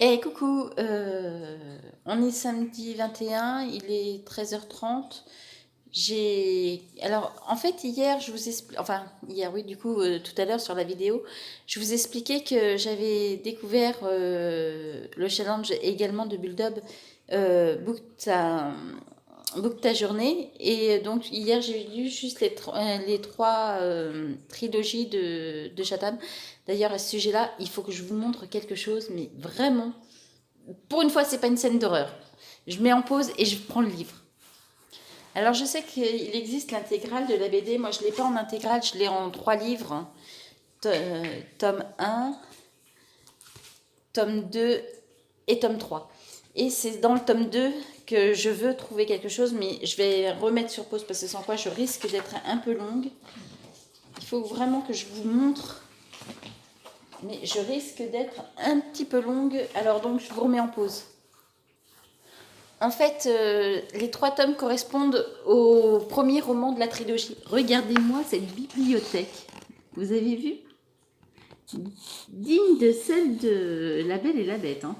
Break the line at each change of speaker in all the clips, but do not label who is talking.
Eh coucou, on est samedi 21, il est 13h30. Alors, en fait, hier, je vous explique... Enfin, hier, oui, du coup, tout à l'heure sur la vidéo, je vous expliquais que j'avais découvert le challenge également de Bulldog, Book ta journée. Et donc, hier, j'ai lu juste les trois trilogies de Chatham. D'ailleurs, à ce sujet-là, il faut que je vous montre quelque chose, mais vraiment, pour une fois, c'est pas une scène d'horreur. Je mets en pause et je prends le livre. Alors, je sais qu'il existe l'intégrale de la BD. Moi, je ne l'ai pas en intégrale, je l'ai en trois livres. Tome 1, tome 2 et tome 3. Et c'est dans le tome 2 que je veux trouver quelque chose, mais je vais remettre sur pause parce que sans quoi je risque d'être un peu longue. Il faut vraiment que je vous montre, mais je risque d'être un petit peu longue. Alors donc, je vous remets en pause. En fait, les trois tomes correspondent au premier roman de la trilogie. Regardez-moi cette bibliothèque. Vous avez vu? Digne de celle de La Belle et la Bête. Hein.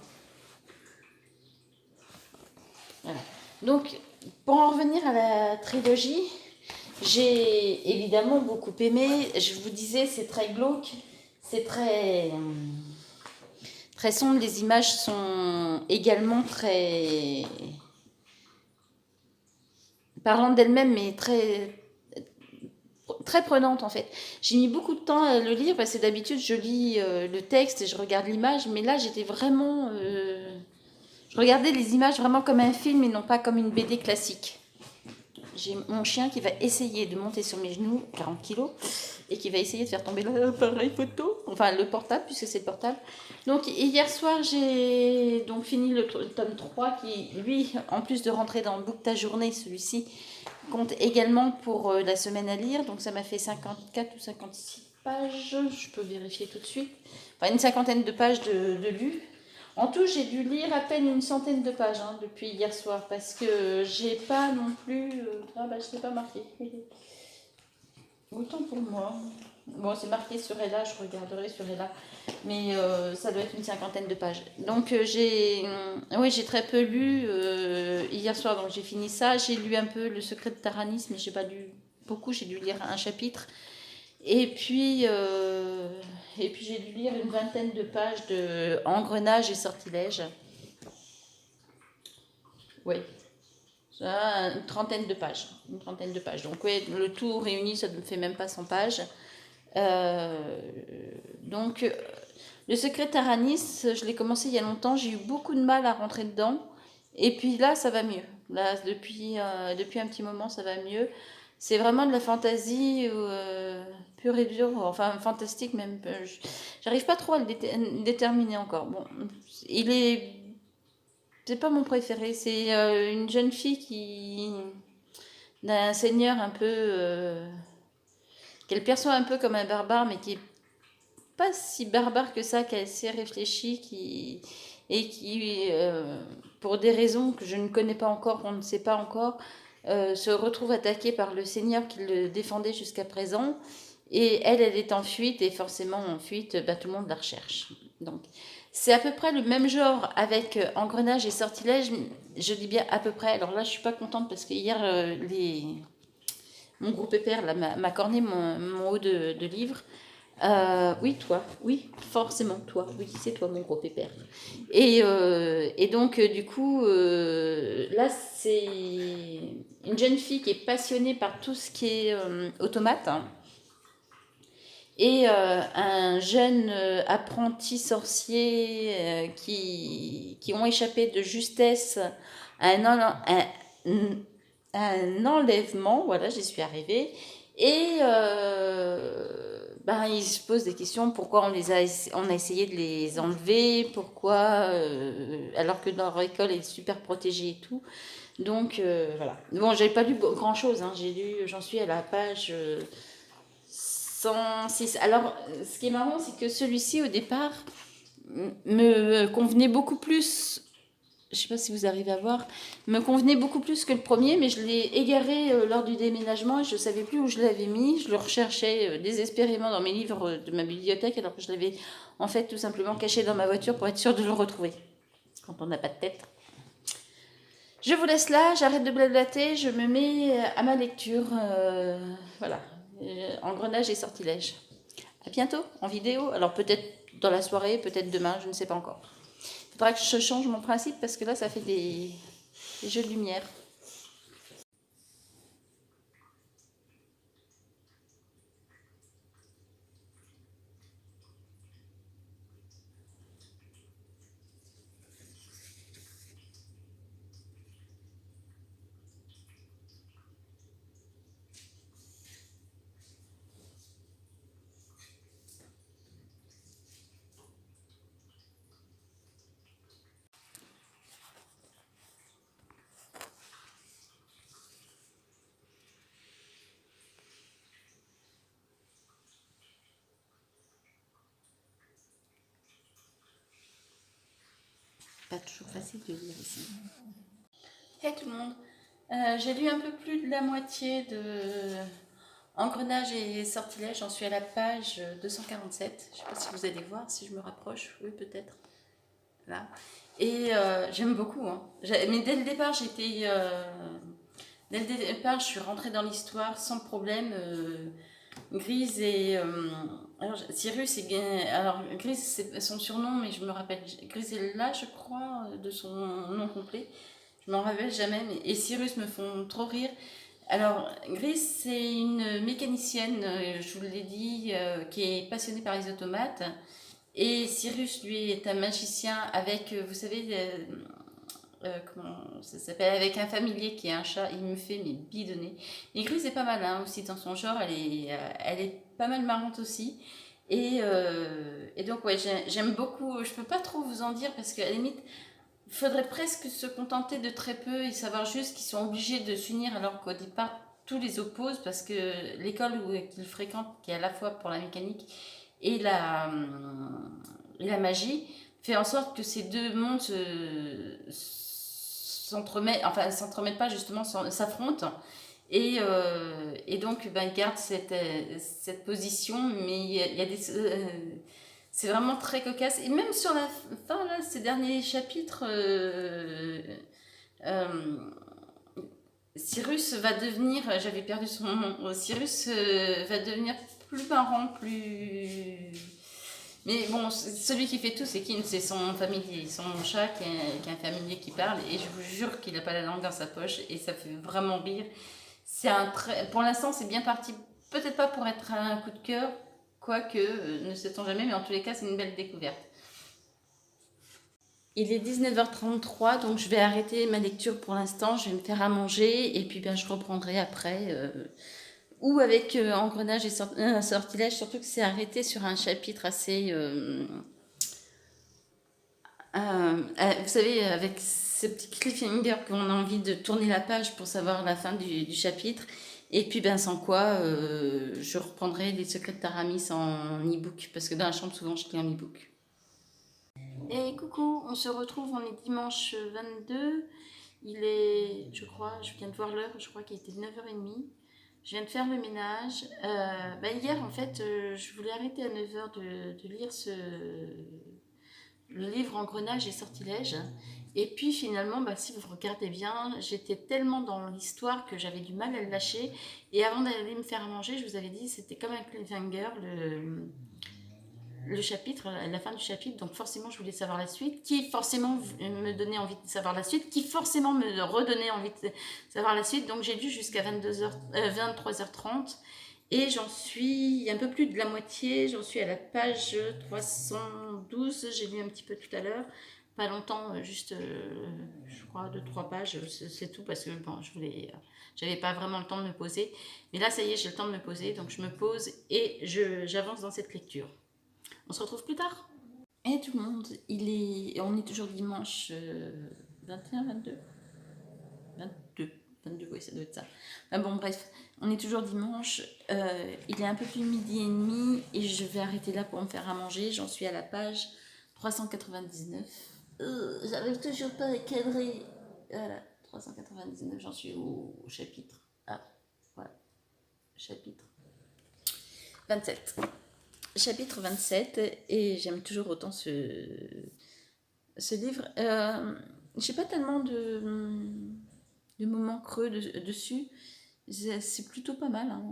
Voilà. Donc, pour en revenir à la trilogie, j'ai évidemment beaucoup aimé. Je vous disais, c'est très glauque, c'est très sombre. Les images sont également très parlant d'elle-même, mais très prenante en fait. J'ai mis beaucoup de temps à le lire parce que d'habitude je lis le texte et je regarde l'image, mais là j'étais vraiment... je regardais les images vraiment comme un film et non pas comme une BD classique. J'ai mon chien qui va essayer de monter sur mes genoux, 40 kilos, et qui va essayer de faire tomber l'appareil photo, enfin le portable, puisque c'est le portable. Donc hier soir, j'ai donc fini le tome 3 qui, lui, en plus de rentrer dans Book ta journée, celui-ci compte également pour la semaine à lire. Donc ça m'a fait 54 ou 56 pages, je peux vérifier tout de suite. Enfin, une cinquantaine de pages de lus. En tout, j'ai dû lire à peine une centaine de pages depuis hier soir parce que j'ai pas non plus. Ah bah, je l'ai pas marqué. Autant pour moi. Bon, c'est marqué sur Ella, je regarderai sur Ella. Mais ça doit être une cinquantaine de pages. Donc oui, j'ai très peu lu hier soir, donc j'ai fini ça. J'ai lu un peu Le secret de Taranis, mais j'ai pas lu beaucoup, j'ai dû lire un chapitre. Et puis j'ai dû lire une vingtaine de pages de Engrenage et Sortilège. Oui, une trentaine de pages. Une trentaine de pages. Donc oui, le tout réuni, ça ne fait même pas 100 pages. Donc, Le secret de Taranis, je l'ai commencé il y a longtemps. J'ai eu beaucoup de mal à rentrer dedans. Et puis là, ça va mieux. Là, depuis un petit moment, ça va mieux. C'est vraiment de la fantaisie pure et dure, enfin fantastique même. J'arrive pas trop à le déterminer encore. Bon, c'est pas mon préféré. C'est une jeune fille d'un seigneur un peu qu'elle perçoit un peu comme un barbare, mais qui est pas si barbare que ça, qui est assez réfléchi, et qui, pour des raisons que je ne connais pas encore, qu'on ne sait pas encore, se retrouve attaquée par le seigneur qui le défendait jusqu'à présent. Et elle est en fuite, et forcément en fuite, bah, tout le monde la recherche. Donc, c'est à peu près le même genre avec Engrenage et Sortilège. Je dis bien à peu près. Alors là, je suis pas contente parce que hier, mon gros pépère m'a corné mon haut de livre. Oui, toi, oui, forcément, toi, oui, c'est toi mon gros pépère. Et donc, du coup, là, c'est une jeune fille qui est passionnée par tout ce qui est automate, hein, et un jeune apprenti sorcier qui ont échappé de justesse à un enlèvement, voilà, j'y suis arrivée, et ben, ils se posent des questions, pourquoi on a essayé de les enlever, pourquoi, alors que leur école est super protégée et tout. Donc voilà. Bon, j'avais pas lu grand chose, hein. J'en suis à la page 106. Alors, ce qui est marrant, c'est que celui-ci, au départ, me convenait beaucoup plus. Je ne sais pas si vous arrivez à voir, me convenait beaucoup plus que le premier, mais je l'ai égaré lors du déménagement et je ne savais plus où je l'avais mis. Je le recherchais désespérément dans mes livres de ma bibliothèque, alors que je l'avais en fait tout simplement caché dans ma voiture pour être sûre de le retrouver. quand on n'a pas de tête. Je vous laisse là, j'arrête de blablater, je me mets à ma lecture. Voilà, Engrenage et sortilège. À bientôt en vidéo, alors peut-être dans la soirée, peut-être demain, je ne sais pas encore. Il faudra que je change mon principe parce que là, ça fait des jeux de lumière. Pas toujours facile de lire ici. Hey tout le monde, j'ai lu un peu plus de la moitié de Engrenage et sortilège, j'en suis à la page 247. Je ne sais pas si vous allez voir, si je me rapproche, oui peut-être. Là. Et j'aime beaucoup. Hein. Mais dès le départ, dès le départ, je suis rentrée dans l'histoire sans problème. Grise et alors Cyrus est bien. Alors Grise c'est son surnom, mais je me rappelle. Grise est là, je crois, de son nom complet. Je m'en rappelle jamais. Et Cyrus me font trop rire. Alors Grise c'est une mécanicienne, je vous l'ai dit, qui est passionnée par les automates. Et Cyrus lui est un magicien avec, vous savez. Comment ça s'appelle, avec un familier qui est un chat, il me fait mais bidonner. Et Grise est pas mal hein, aussi dans son genre, elle est pas mal marrante aussi. Et donc ouais, j'aime beaucoup, je peux pas trop vous en dire parce qu'à la limite, il faudrait presque se contenter de très peu et savoir juste qu'ils sont obligés de s'unir alors qu'au départ tous les opposent parce que l'école qu'ils fréquentent, qui est à la fois pour la mécanique et la magie, fait en sorte que ces deux mondes s'entremettent pas justement, s'affrontent. Et donc, ben, ils gardent cette position, mais il y a des... c'est vraiment très cocasse. Et même sur la fin, là, ces derniers chapitres, Cyrus va devenir... J'avais perdu son nom. Cyrus va devenir plus marrant, plus... Mais bon, celui qui fait tout, c'est Kin, c'est son familier, son chat qui est un familier qui parle. Et je vous jure qu'il n'a pas la langue dans sa poche et ça fait vraiment rire. Pour l'instant, c'est bien parti. Peut-être pas pour être un coup de cœur, quoique, ne sait-on jamais, mais en tous les cas, c'est une belle découverte. Il est 19h33, donc je vais arrêter ma lecture pour l'instant. Je vais me faire à manger et puis ben, je reprendrai après. Ou avec Engrenage et sortilège, surtout que c'est arrêté sur un chapitre assez... vous savez, avec ce petit cliffhanger qu'on a envie de tourner la page pour savoir la fin du chapitre. Et puis, ben, sans quoi, je reprendrai Les Secrets de Taramis en e-book, parce que dans la chambre, souvent, je lis en e-book. Et coucou, on se retrouve, on est dimanche 22. Il est, je crois, je viens de voir l'heure, je crois qu'il était 9h30. Je viens de faire le ménage. Hier, en fait, je voulais arrêter à 9h de lire le livre Engrenage et sortilège. Et puis finalement, si vous regardez bien, j'étais tellement dans l'histoire que j'avais du mal à le lâcher. Et avant d'aller me faire à manger, je vous avais dit, c'était comme un cliffhanger, le chapitre, la fin du chapitre. Donc forcément, je voulais savoir la suite, qui forcément me donnait envie de savoir la suite, qui forcément me redonnait envie de savoir la suite. Donc j'ai lu jusqu'à 23h30. Et j'en suis un peu plus de la moitié, j'en suis à la page 312, j'ai lu un petit peu tout à l'heure, pas longtemps, juste, je crois, 2-3 pages, c'est tout, parce que bon, j'avais pas vraiment le temps de me poser. Mais là, ça y est, j'ai le temps de me poser, donc je me pose et j'avance dans cette lecture. On se retrouve plus tard. Et tout le monde, on est toujours dimanche 21, 22 22, oui, ça doit être ça. Bon, bref, on est toujours dimanche. Il est un peu plus midi et demi et je vais arrêter là pour me faire à manger. J'en suis à la page 399. J'arrive toujours pas à cadrer. Voilà, 399, j'en suis au chapitre. Ah, voilà, chapitre 27. Chapitre 27, et j'aime toujours autant ce livre. J'ai pas tellement de moments creux dessus. C'est plutôt pas mal, hein.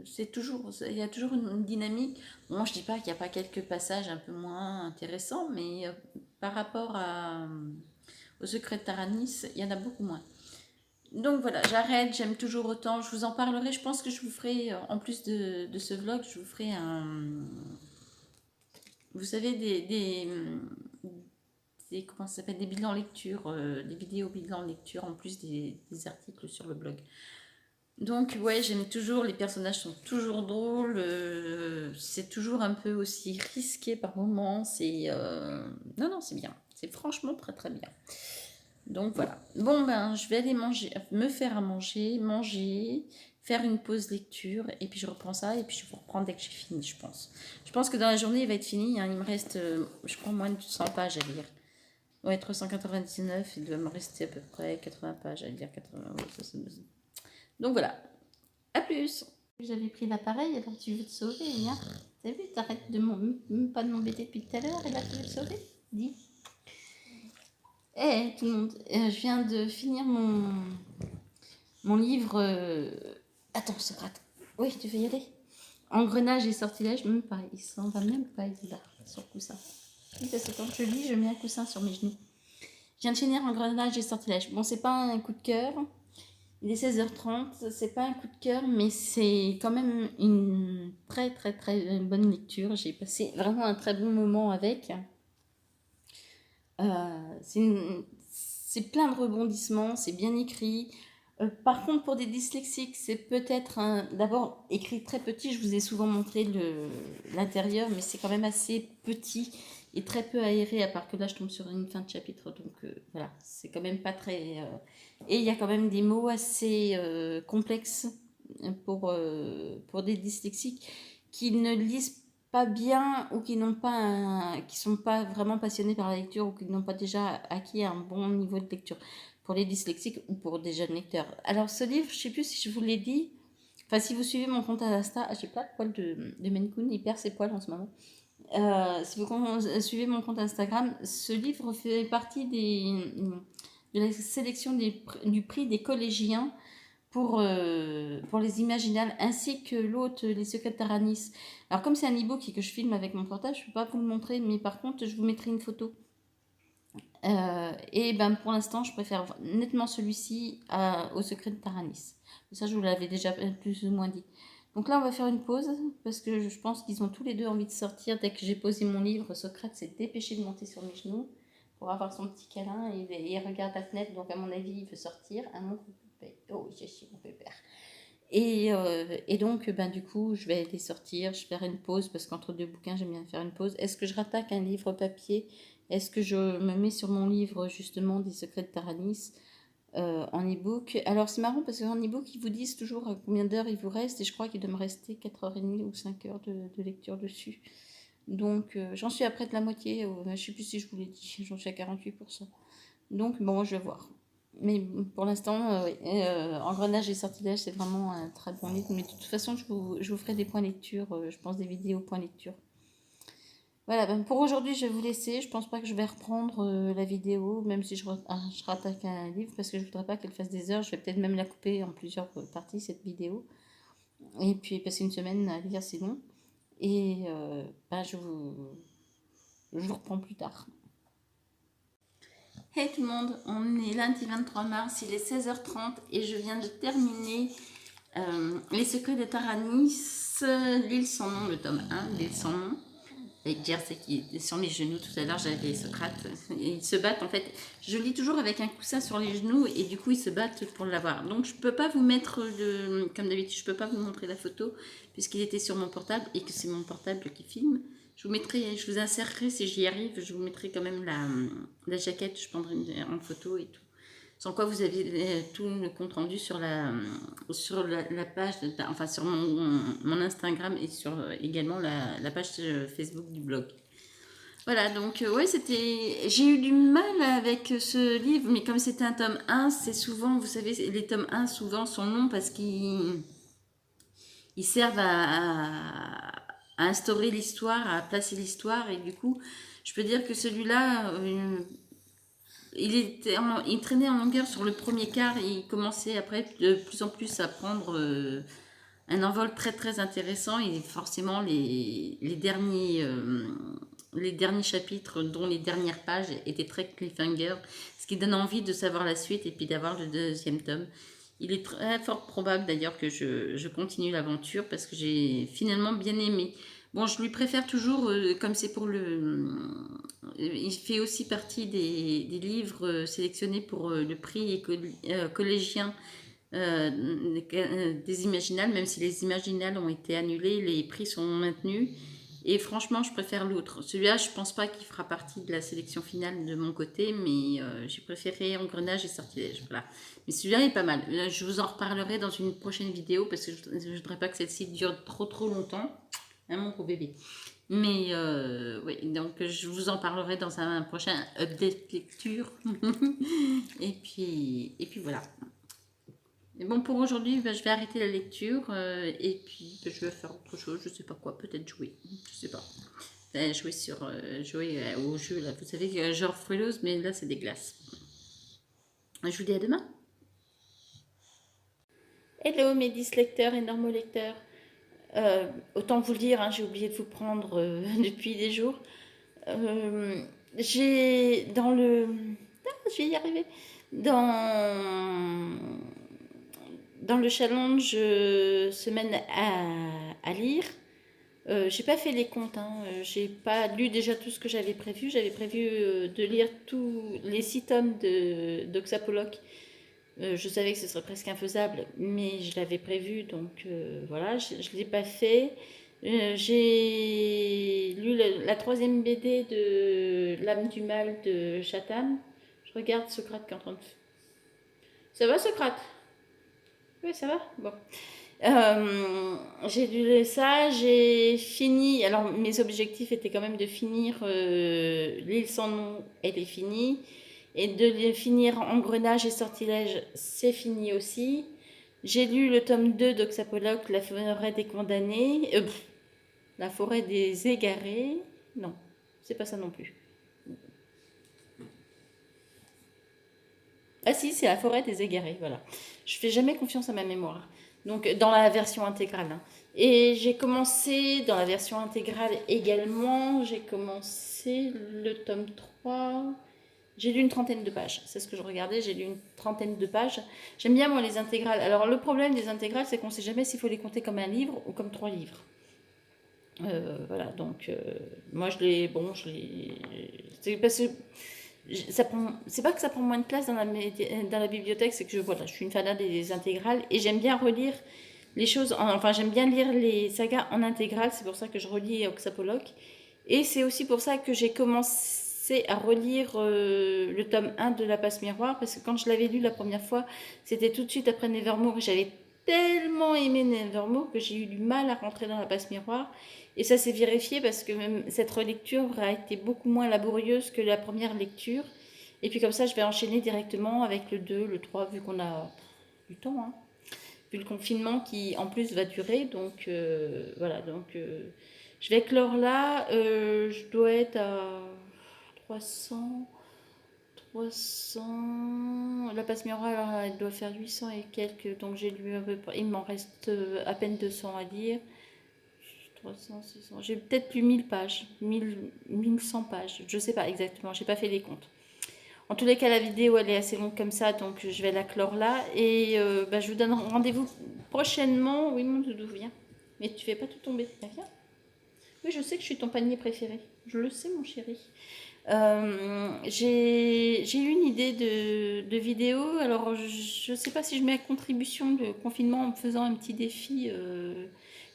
C'est toujours, il y a toujours une dynamique. Bon, je dis pas qu'il n'y a pas quelques passages un peu moins intéressants, mais par rapport au secret de Taranis, il y en a beaucoup moins. Donc voilà, j'arrête, j'aime toujours autant. Je vous en parlerai. Je pense que je vous ferai, en plus de ce vlog, je vous ferai vous savez, comment ça s'appelle, des bilans lecture, des vidéos bilans lecture en plus des articles sur le blog. Donc ouais, j'aime toujours, les personnages sont toujours drôles, c'est toujours un peu aussi risqué par moments, non, non, c'est bien, c'est franchement très très bien. Donc voilà, bon ben je vais aller manger, me faire à manger, faire une pause lecture, et puis je reprends ça, et puis je vais reprendre dès que j'ai fini, je pense. Je pense que dans la journée, il va être fini, hein, il me reste, je crois, moins de 100 pages à lire. Ouais, 399, il doit me rester à peu près 80 pages à lire, 80, ouais, donc voilà. À plus. J'avais pris l'appareil, alors tu veux te sauver, viens. T'as vu, t'arrêtes de pas de m'embêter depuis tout à l'heure, et là tu veux te sauver. Dis. Eh, tout le monde, je viens de finir mon livre. Attends, Socrate. Oui, tu veux y aller. Engrenage et sortilège, même pas. Il s'en va même pas, il est là, sur le coussin. Oui, parce que quand je lis, je mets un coussin sur mes genoux. Je viens de finir Engrenage et sortilège. Bon, c'est pas un coup de cœur. Il est 16h30, c'est pas un coup de cœur, mais c'est quand même une très très très bonne lecture. J'ai passé vraiment un très bon moment avec. C'est plein de rebondissements, c'est bien écrit. Par contre, pour des dyslexiques, c'est peut-être d'abord écrit très petit. Je vous ai souvent montré l'intérieur, mais c'est quand même assez petit et très peu aéré, à part que là, je tombe sur une fin de chapitre. Donc voilà, c'est quand même pas très... Et il y a quand même des mots assez complexes pour des dyslexiques qui ne lisent pas bien ou qui sont pas vraiment passionnés par la lecture ou qui n'ont pas déjà acquis un bon niveau de lecture pour les dyslexiques ou pour des jeunes lecteurs. Alors ce livre, je sais plus si je vous l'ai dit, enfin si vous suivez mon compte Insta, j'ai pas de poil de Maine Coon, il perd ses poils en ce moment. Si vous suivez mon compte Instagram, ce livre fait partie de la sélection du prix des collégiens pour les Imaginales, ainsi que l'autre, Les Secrets de Taranis. Alors comme c'est un e-book et que je filme avec mon portable, je ne peux pas vous le montrer, mais par contre, je vous mettrai une photo. Et ben pour l'instant, je préfère nettement celui-ci au Secret de Taranis. Ça, je vous l'avais déjà plus ou moins dit. Donc là, on va faire une pause, parce que je pense qu'ils ont tous les deux envie de sortir. Dès que j'ai posé mon livre, Socrate s'est dépêché de monter sur mes genoux pour avoir son petit câlin, et il regarde la fenêtre, donc à mon avis, il veut sortir. Un mon pépère. Oh, j'ai chié mon pépère. Et donc, ben, du coup, je vais les sortir, je vais faire une pause, parce qu'entre deux bouquins, j'aime bien faire une pause. Est-ce que je rattaque un livre papier? Est-ce que je me mets sur mon livre, justement, des Secrets de Taranis en e-book? Alors, c'est marrant, parce qu'en e-book, ils vous disent toujours combien d'heures il vous reste, et je crois qu'il doit me rester 4h30 ou 5 heures de lecture dessus. Donc, j'en suis à près de la moitié, je ne sais plus si je vous l'ai dit, j'en suis à 48%. Donc, bon, je vais voir. Mais pour l'instant, Engrenage et Sortilège, c'est vraiment un très bon livre. Mais de toute façon, je vous ferai des points lecture, je pense des vidéos points lecture. Voilà, ben pour aujourd'hui, je vais vous laisser. Je pense pas que je vais reprendre la vidéo, même si je rattaque un livre, parce que je voudrais pas qu'elle fasse des heures. Je vais peut-être même la couper en plusieurs parties, cette vidéo. Et puis passer une semaine à lire, c'est long. Et ben, je vous reprends plus tard. Hey tout le monde, on est lundi 23 mars, il est 16h30 et je viens de terminer Les Secrets de Taranis, l'île sans nom, le tome 1, l'île sans nom, avec Jersey qui est sur mes genoux. Tout à l'heure j'avais Socrate, ils se battent en fait, je lis toujours avec un coussin sur les genoux et du coup ils se battent pour l'avoir. Donc je peux pas vous mettre, comme d'habitude, je peux pas vous montrer la photo puisqu'il était sur mon portable et que c'est mon portable qui filme. Je vous insérerai si j'y arrive, je vous mettrai quand même la jaquette, je prendrai en photo et tout. Sans quoi vous avez tout le compte rendu sur la page, enfin sur mon Instagram et sur également la page Facebook du blog. Voilà, donc ouais, j'ai eu du mal avec ce livre, mais comme c'était un tome 1, c'est souvent, vous savez, les tomes 1 souvent sont longs parce qu'ils servent à instaurer l'histoire, à placer l'histoire, et du coup, je peux dire que celui-là, il traînait en longueur sur le premier quart, et il commençait après de plus en plus à prendre un envol très très intéressant, et forcément les derniers chapitres, dont les dernières pages, étaient très cliffhanger, ce qui donne envie de savoir la suite et puis d'avoir le deuxième tome. Il est très fort probable d'ailleurs que je continue l'aventure parce que j'ai finalement bien aimé. Bon, je lui préfère toujours, comme c'est pour il fait aussi partie des livres sélectionnés pour le prix collégien des Imaginales, même si les Imaginales ont été annulées, les prix sont maintenus. Et franchement, je préfère l'autre. Celui-là, je pense pas qu'il fera partie de la sélection finale de mon côté, mais j'ai préféré Engrenage et Sortilège. Voilà. Mais celui-là est pas mal. Je vous en reparlerai dans une prochaine vidéo parce que je ne voudrais pas que celle-ci dure trop longtemps. Hein, mon gros bébé. Mais oui, donc je vous en parlerai dans un prochain update lecture. et puis voilà. Et bon, pour aujourd'hui, je vais arrêter la lecture et puis je vais faire autre chose, je sais pas quoi, peut-être jouer, je sais pas. Jouer au jeu, là, vous savez, genre Fruitos, mais là c'est des glaces. Je vous dis à demain. Hello mes 10 lecteurs et normaux lecteurs. Autant vous le dire, hein, j'ai oublié de vous prendre depuis des jours. J'ai dans le... Ah, je vais y arriver. Dans le challenge semaine à lire, j'ai pas fait les comptes, hein. J'ai pas lu déjà tout ce que j'avais prévu. J'avais prévu de lire tous les 6 tomes d'Oxapoloch. Je savais que ce serait presque infaisable, mais je l'avais prévu, donc voilà, je ne l'ai pas fait. J'ai lu la 3e BD de L'âme du mal de Chatham. Je regarde Socrate qui est en train de... Ça va, Socrate? Oui, ça va. Bon. J'ai lu ça, j'ai fini. Alors, mes objectifs étaient quand même de finir L'île sans nom, elle est finie. Et de finir Engrenage et Sortilège, c'est fini aussi. J'ai lu le tome 2 d'Oxapoloch, La forêt des condamnés. La forêt des égarés. Non, c'est pas ça non plus. Ah si, c'est La forêt des égarés, voilà. Je fais jamais confiance à ma mémoire. Donc, dans la version intégrale. Hein. Et j'ai commencé, dans la version intégrale également, j'ai commencé le tome 3. J'ai lu une 30aine de pages, c'est ce que je regardais, j'ai lu une 30aine de pages. J'aime bien moi les intégrales. Alors le problème des intégrales, c'est qu'on ne sait jamais s'il faut les compter comme un livre ou comme 3 livres. Voilà, donc moi je les... Bon, je les... C'est parce que c'est pas que ça prend moins de place dans la bibliothèque, c'est que voilà, je suis une fanade des intégrales et j'aime bien relire les choses, enfin j'aime bien lire les sagas en intégrale, c'est pour ça que je relis Oxapoloch. Et c'est aussi pour ça que j'ai commencé à relire le tome 1 de La Passe Miroir, parce que quand je l'avais lu la première fois, c'était tout de suite après Nevermore, et j'avais tellement aimé Nevermore que j'ai eu du mal à rentrer dans La Passe Miroir. Et ça s'est vérifié parce que même cette relecture a été beaucoup moins laborieuse que la première lecture. Et puis comme ça, je vais enchaîner directement avec le 2, le 3, vu qu'on a du temps, hein. Vu le confinement qui en plus va durer. Donc voilà, donc je vais clore là. Je dois être à 300... La Passe Miroir, elle doit faire 800 et quelques. Donc j'ai lu un peu... Il m'en reste à peine 200 à lire. 300, 600. J'ai peut-être lu 1000 pages, 1100 pages, je sais pas exactement, j'ai pas fait les comptes. En tous les cas, la vidéo elle est assez longue comme ça, donc je vais la clore là. Et je vous donne rendez-vous prochainement. Oui, mon doudou, viens. Mais tu fais pas tout tomber, viens. Oui, je sais que je suis ton panier préféré. Je le sais, mon chéri. J'ai eu une idée de vidéo. Alors, je sais pas si je mets à contribution le confinement en me faisant un petit défi.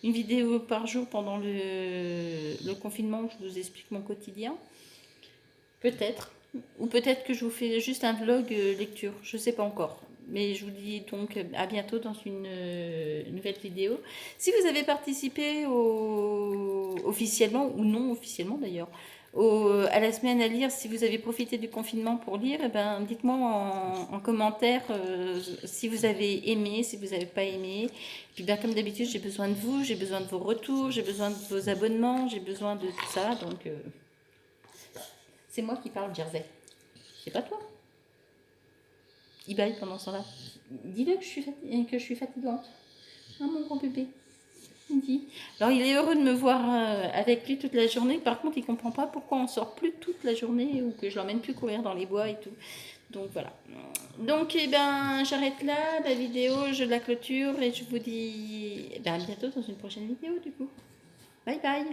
Une vidéo par jour pendant le confinement où je vous explique mon quotidien. Peut-être. Ou peut-être que je vous fais juste un vlog lecture. Je ne sais pas encore. Mais je vous dis donc à bientôt dans une nouvelle vidéo. Si vous avez participé officiellement ou non officiellement d'ailleurs à la semaine à lire, si vous avez profité du confinement pour lire, ben, dites-moi en commentaire si vous avez aimé, si vous n'avez pas aimé. Puis bien comme d'habitude, j'ai besoin de vous, j'ai besoin de vos retours, j'ai besoin de vos abonnements, j'ai besoin de tout ça. Donc c'est moi qui parle, Jersey. C'est pas toi. Il baille pendant ce temps-là. Dis-le que je suis fatigante. Ah, mon grand bébé. Il dit. Alors, il est heureux de me voir avec lui toute la journée. Par contre, il comprend pas pourquoi on sort plus toute la journée ou que je l'emmène plus courir dans les bois et tout. Donc, voilà. Donc, eh ben, j'arrête là la vidéo, je la clôture et je vous dis à bientôt dans une prochaine vidéo, du coup. Bye bye.